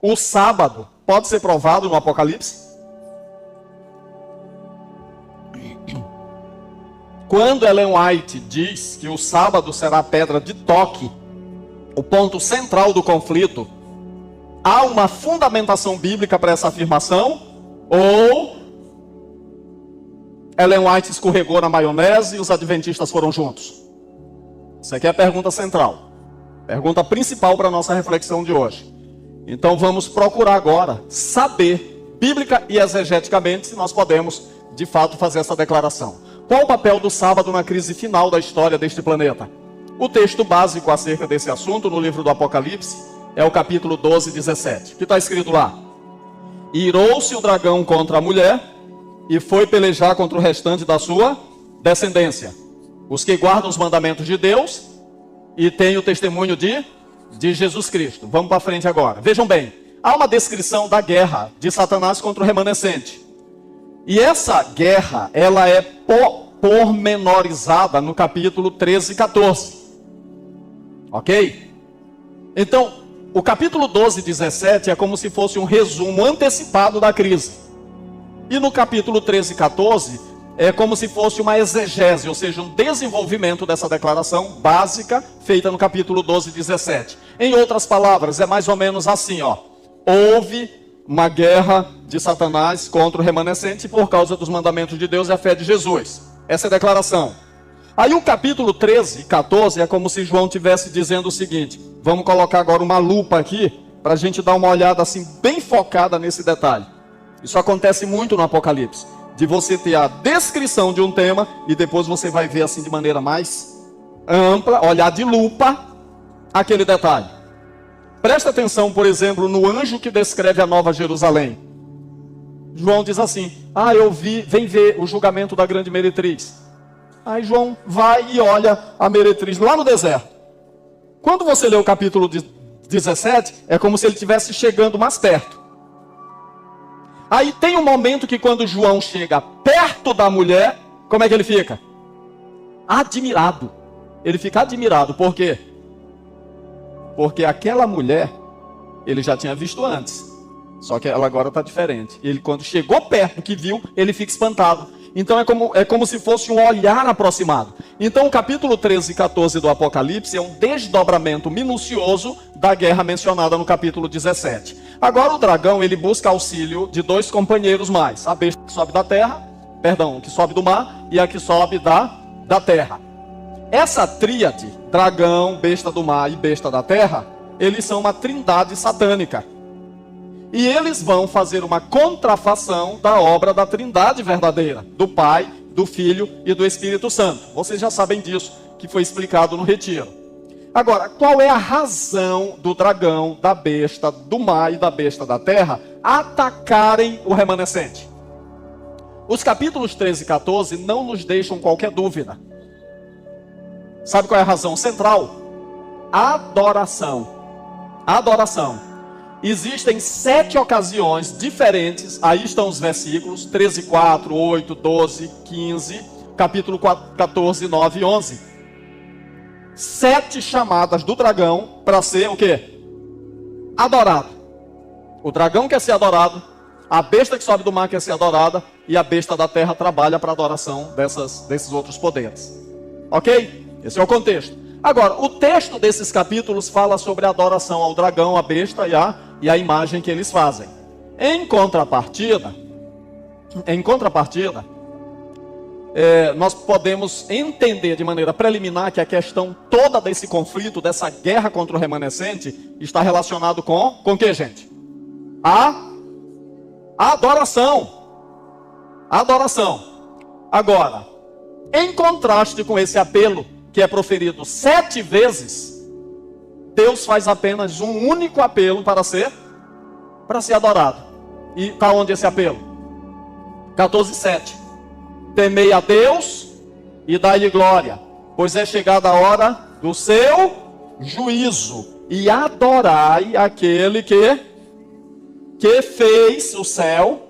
o sábado pode ser provado no Apocalipse? Quando Ellen White diz que o sábado será a pedra de toque, o ponto central do conflito, há uma fundamentação bíblica para essa afirmação? Ou Ellen White escorregou na maionese e os adventistas foram juntos? Isso aqui é a pergunta central, pergunta principal para a nossa reflexão de hoje. Então vamos procurar agora saber, bíblica e exegeticamente, se nós podemos de fato fazer essa declaração. Qual o papel do sábado na crise final da história deste planeta? O texto básico acerca desse assunto no livro do Apocalipse é o capítulo 12, 17. O que está escrito lá? Irou-se o dragão contra a mulher e foi pelejar contra o restante da sua descendência, os que guardam os mandamentos de Deus e têm o testemunho de Jesus Cristo. Vamos para frente agora. Vejam bem, há uma descrição da guerra de Satanás contra o remanescente. E essa guerra, ela é pormenorizada no capítulo 13 e 14. Ok? Então, o capítulo 12 e 17 é como se fosse um resumo antecipado da crise. E no capítulo 13 e 14 é como se fosse uma exegese, ou seja, um desenvolvimento dessa declaração básica feita no capítulo 12 e 17. Em outras palavras, é mais ou menos assim, ó. Houve uma guerra de Satanás contra o remanescente por causa dos mandamentos de Deus e a fé de Jesus. Essa é a declaração. Aí o capítulo 13 e 14 é como se João estivesse dizendo o seguinte. Vamos colocar agora uma lupa aqui, para a gente dar uma olhada assim, bem focada nesse detalhe. Isso acontece muito no Apocalipse. De você ter a descrição de um tema, e depois você vai ver assim de maneira mais ampla, olhar de lupa, aquele detalhe. Presta atenção, por exemplo, no anjo que descreve a Nova Jerusalém. João diz assim, eu vi, vem ver o julgamento da grande meretriz. Aí João vai e olha a meretriz lá no deserto. Quando você lê o capítulo 17, é como se ele estivesse chegando mais perto. Aí tem um momento que quando João chega perto da mulher, como é que ele fica? Admirado. Ele fica admirado, por quê? Porque aquela mulher, ele já tinha visto antes. Só que ela agora está diferente. Ele, quando chegou perto que viu, ele fica espantado. Então é como se fosse um olhar aproximado. Então o capítulo 13 e 14 do Apocalipse é um desdobramento minucioso da guerra mencionada no capítulo 17. Agora o dragão, ele busca auxílio de dois companheiros mais. A besta que sobe da terra, que sobe do mar, e a que sobe da terra. Essa tríade, dragão, besta do mar e besta da terra, eles são uma trindade satânica. E eles vão fazer uma contrafação da obra da trindade verdadeira, do Pai, do Filho e do Espírito Santo. Vocês já sabem disso, que foi explicado no retiro. Agora, qual é a razão do dragão, da besta do mar e da besta da terra atacarem o remanescente? Os capítulos 13 e 14 não nos deixam qualquer dúvida. Sabe qual é a razão central? Adoração. Adoração. Existem 7 ocasiões diferentes, aí estão os versículos 13, 4, 8, 12, 15, capítulo 14, 9 e 11. 7 chamadas do dragão para ser o quê? Adorado. O dragão quer ser adorado, a besta que sobe do mar quer ser adorada, e a besta da terra trabalha para a adoração desses outros poderes. Ok? Esse é o contexto. Agora, o texto desses capítulos fala sobre a adoração ao dragão, à besta e a imagem que eles fazem. Em contrapartida, nós podemos entender de maneira preliminar que a questão toda desse conflito, dessa guerra contra o remanescente, está relacionado com o que, gente? A adoração. A adoração. Agora, em contraste com esse apelo, que é proferido 7 vezes, Deus faz apenas um único apelo para ser adorado. E está onde esse apelo? 14:7. Temei a Deus e dai-lhe glória, pois é chegada a hora do seu juízo, e adorai aquele que fez o céu,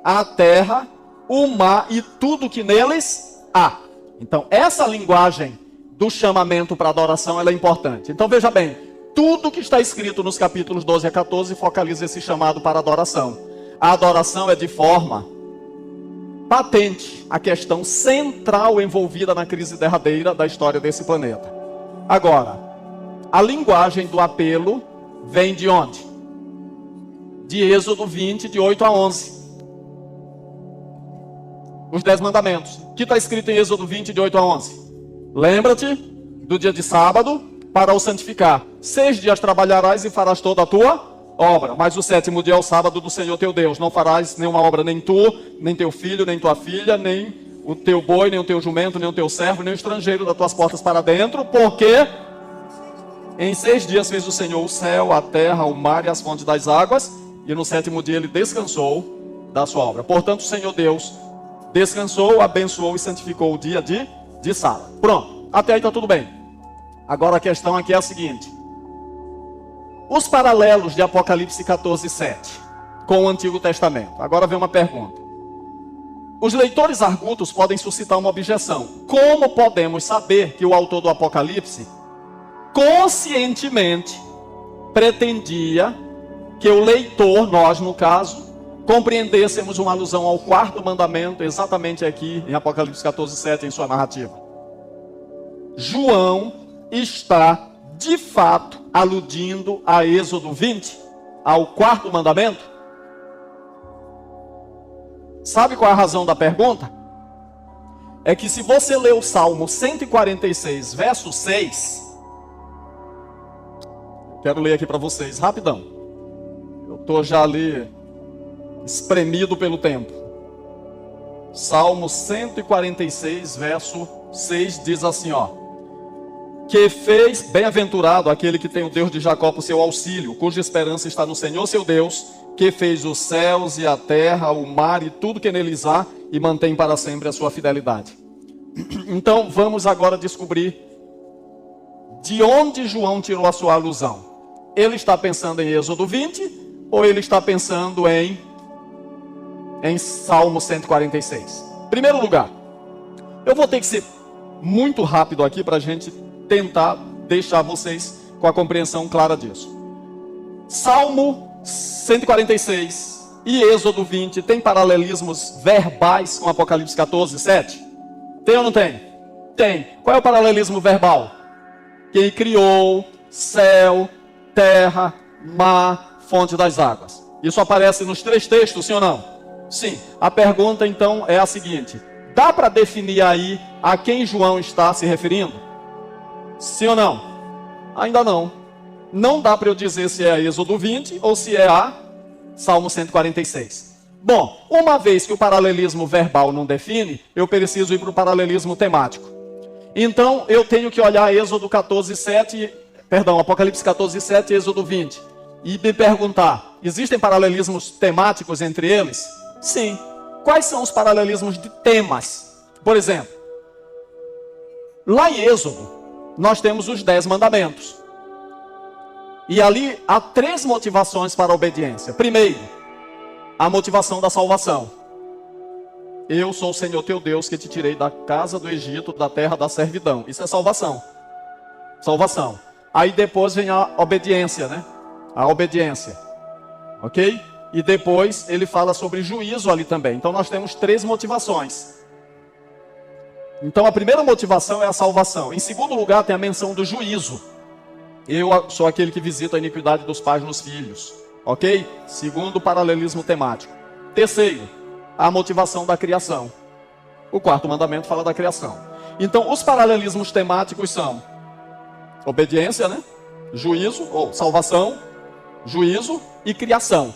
a terra, o mar e tudo que neles há. Então essa linguagem do chamamento para adoração, ela é importante. Então veja bem, Tudo que está escrito nos capítulos 12 a 14 focaliza esse chamado para adoração. A adoração é de forma patente a questão central envolvida na crise derradeira da história desse planeta. Agora, a linguagem do apelo vem de onde? De Êxodo 20, de 8 a 11. Os 10 mandamentos. O que está escrito em Êxodo 20, de 8 a 11? Lembra-te do dia de sábado para o santificar. 6 dias trabalharás e farás toda a tua obra. Mas o 7º dia é o sábado do Senhor teu Deus. Não farás nenhuma obra, nem tu, nem teu filho, nem tua filha, nem o teu boi, nem o teu jumento, nem o teu servo, nem o estrangeiro das tuas portas para dentro. Porque em 6 dias fez o Senhor o céu, a terra, o mar e as fontes das águas. E no 7º dia ele descansou da sua obra. Portanto, o Senhor Deus descansou, abençoou e santificou o dia de sábado. Pronto, até aí está tudo bem. Agora a questão aqui é a seguinte: os paralelos de Apocalipse 14, 7 com o Antigo Testamento. Agora vem uma pergunta. Os leitores argutos podem suscitar uma objeção. Como podemos saber que o autor do Apocalipse conscientemente pretendia que o leitor, nós no caso, compreendêssemos uma alusão ao 4º mandamento, exatamente aqui em Apocalipse 14, 7, em sua narrativa? João está, de fato, aludindo a Êxodo 20, ao 4º mandamento? Sabe qual é a razão da pergunta? É que se você ler o Salmo 146, verso 6, quero ler aqui para vocês, rapidão. Eu estou já ali espremido pelo tempo. Salmo 146, verso 6, diz assim, ó: que fez, bem-aventurado aquele que tem o Deus de Jacó por seu auxílio, cuja esperança está no Senhor seu Deus, que fez os céus e a terra, o mar e tudo que neles há, e mantém para sempre a sua fidelidade. Então vamos agora descobrir de onde João tirou a sua alusão. Ele está pensando em Êxodo 20 ou ele está pensando em Salmo 146? Em primeiro lugar, eu vou ter que ser muito rápido aqui para a gente tentar deixar vocês com a compreensão clara disso. Salmo 146 e Êxodo 20 tem paralelismos verbais com Apocalipse 14, 7? Tem ou não tem? Tem. Qual é o paralelismo verbal? Quem criou céu, terra, mar, fonte das águas. Isso aparece nos 3 textos, sim ou não? Sim. A pergunta então é a seguinte: dá para definir aí a quem João está se referindo? Sim ou não? Ainda não. Não dá para eu dizer se é a Êxodo 20 ou se é a Salmo 146. Bom, uma vez que o paralelismo verbal não define, eu preciso ir para o paralelismo temático. Então eu tenho que olhar Apocalipse 14, 7 e Êxodo 20. E me perguntar, existem paralelismos temáticos entre eles? Sim. Quais são os paralelismos de temas? Por exemplo, lá em Êxodo, nós temos os 10 mandamentos. E ali há 3 motivações para a obediência. Primeiro, a motivação da salvação. Eu sou o Senhor teu Deus que te tirei da casa do Egito, da terra da servidão. Isso é salvação. Salvação. Aí depois vem a obediência, né? A obediência, ok? E depois ele fala sobre juízo ali também. Então nós temos 3 motivações. Então a primeira motivação é a salvação. Em segundo lugar tem a menção do juízo. Eu sou aquele que visita a iniquidade dos pais nos filhos, ok? Segundo o paralelismo temático. Terceiro, a motivação da criação. O 4º mandamento fala da criação. Então os paralelismos temáticos são obediência, né? Juízo, ou salvação, juízo e criação.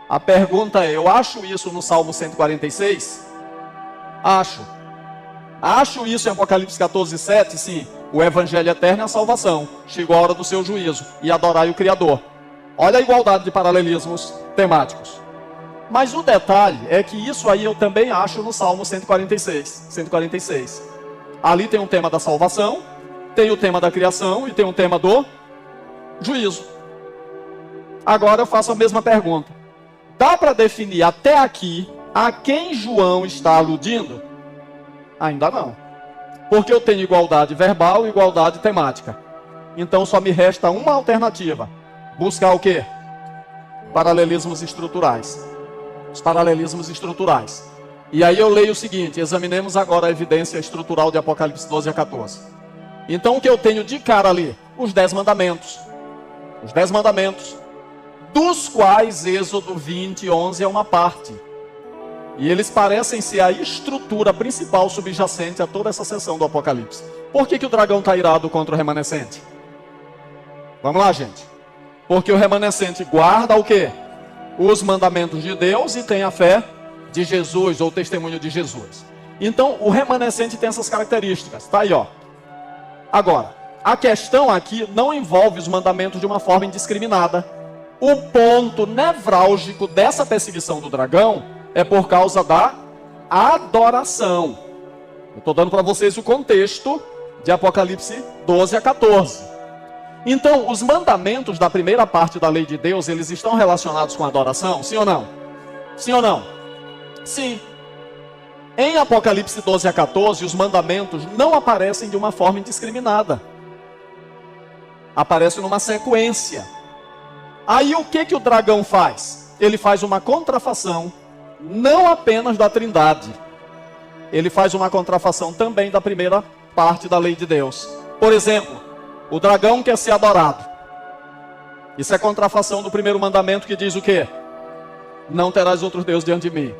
A pergunta é, eu acho isso no Salmo 146? Acho. Acho isso em Apocalipse 14, 7? Sim. O evangelho eterno é a salvação. Chegou a hora do seu juízo. E adorai o Criador. Olha a igualdade de paralelismos temáticos. Mas o detalhe é que isso aí eu também acho no Salmo 146. Ali tem um tema da salvação, tem o tema da criação e tem um tema do juízo. Agora eu faço a mesma pergunta. Dá para definir até aqui a quem João está aludindo? Ainda não. Porque eu tenho igualdade verbal e igualdade temática. Então só me resta uma alternativa. Buscar o quê? Paralelismos estruturais. Os paralelismos estruturais. E aí eu leio o seguinte: examinemos agora a evidência estrutural de Apocalipse 12 a 14. Então o que eu tenho de cara ali? Os 10 mandamentos. Os 10 mandamentos, dos quais Êxodo 20, 11 é uma parte. E eles parecem ser a estrutura principal subjacente a toda essa seção do Apocalipse. Por que o dragão está irado contra o remanescente? Vamos lá, gente. Porque o remanescente guarda o quê? Os mandamentos de Deus e tem a fé de Jesus, ou o testemunho de Jesus. Então, o remanescente tem essas características. Tá aí, ó. Agora, a questão aqui não envolve os mandamentos de uma forma indiscriminada. O ponto nevrálgico dessa perseguição do dragão é por causa da adoração. Eu estou dando para vocês o contexto de Apocalipse 12 a 14. Então, os mandamentos da primeira parte da lei de Deus, eles estão relacionados com a adoração? Sim ou não? Sim ou não? Sim. Em Apocalipse 12 a 14, os mandamentos não aparecem de uma forma indiscriminada. Aparecem numa sequência. Aí o que o dragão faz? Ele faz uma contrafação, não apenas da Trindade. Ele faz uma contrafação também da primeira parte da lei de Deus. Por exemplo, o dragão quer ser adorado. Isso é contrafação do primeiro mandamento, que diz o quê? Não terás outros deuses diante de mim.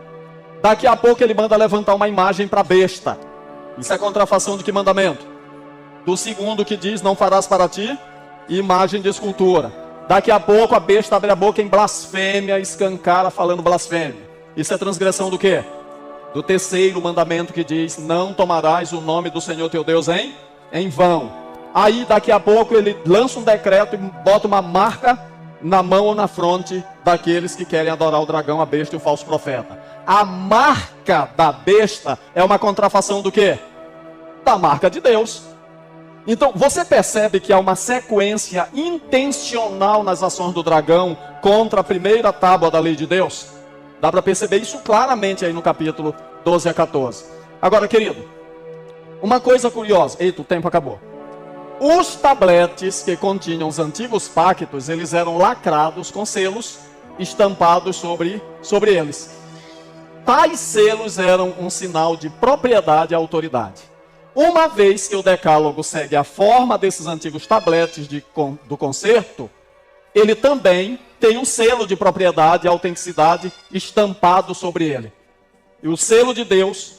Daqui a pouco ele manda levantar uma imagem para a besta. Isso é contrafação de que mandamento? Do segundo, que diz: não farás para ti imagem de escultura. Daqui a pouco a besta abre a boca em blasfêmia, escancara falando blasfêmia. Isso é transgressão do quê? Do terceiro mandamento, que diz: não tomarás o nome do Senhor teu Deus em vão. Aí daqui a pouco ele lança um decreto e bota uma marca na mão ou na fronte daqueles que querem adorar o dragão, a besta e o falso profeta. A marca da besta é uma contrafação do quê? Da marca de Deus. Então você percebe que há uma sequência intencional nas ações do dragão contra a primeira tábua da lei de Deus? Dá para perceber isso claramente aí no capítulo 12 a 14. Agora, querido, uma coisa curiosa. Eita, o tempo acabou. Os tabletes que continham os antigos pactos, eles eram lacrados com selos estampados sobre eles. Tais selos eram um sinal de propriedade e autoridade. Uma vez que o decálogo segue a forma desses antigos tabletes do concerto, ele também tem um selo de propriedade e autenticidade estampado sobre ele. E o selo de Deus,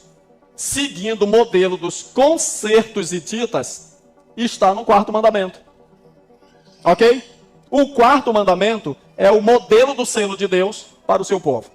seguindo o modelo dos concertos hititas, está no quarto mandamento. Ok? O quarto mandamento é o modelo do selo de Deus para o seu povo.